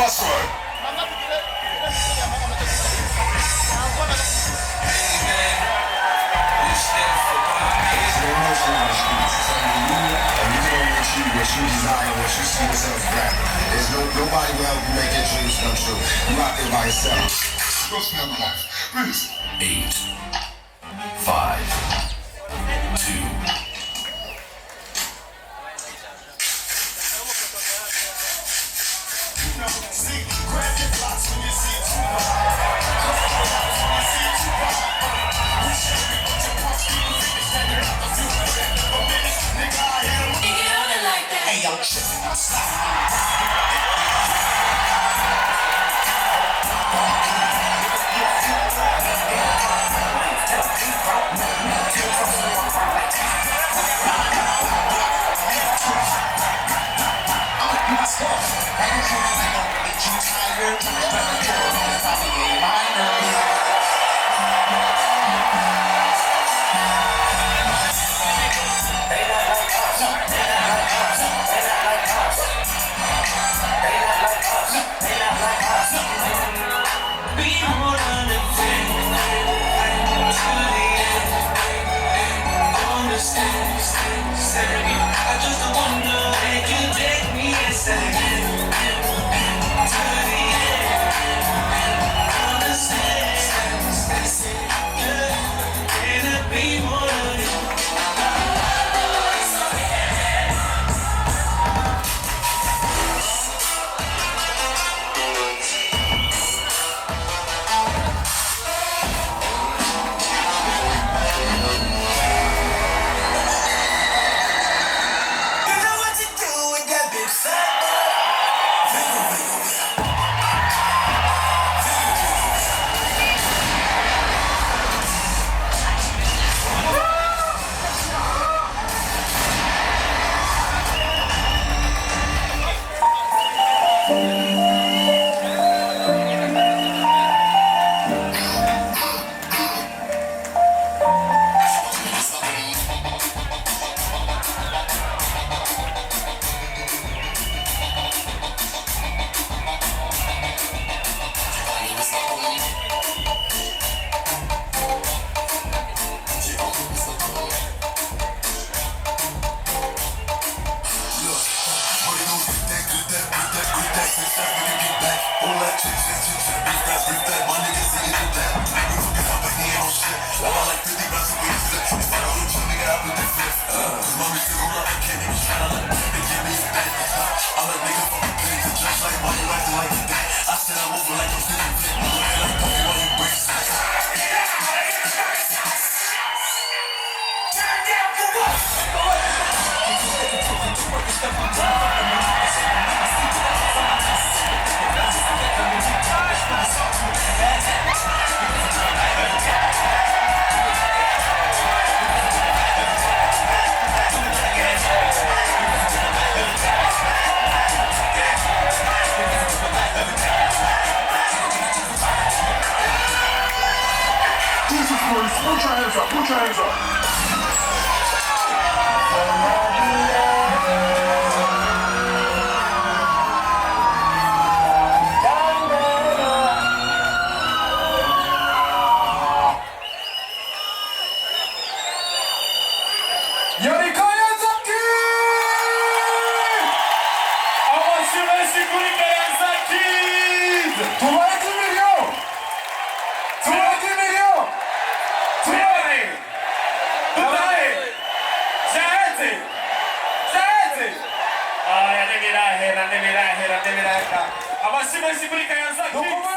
Password. What you desire, what you see yourself grabbing. There's nobody will help you make your dreams come true. You out there by yourself. Go spend my life, please. 8, 5, 2. See, grab your blocks when you see Tupac. Hey, yo, tripping, stop. I just wonder if you take me inside. Put your hands up, put your hands up. You're the Kayanza Kids! I want you to see the Kayanza Kids! 20 millions! 20 millions! 20! Dai! Gente! Gente! Ah, andiamo là, andiamo là. I want you to see the Kayanza Kids!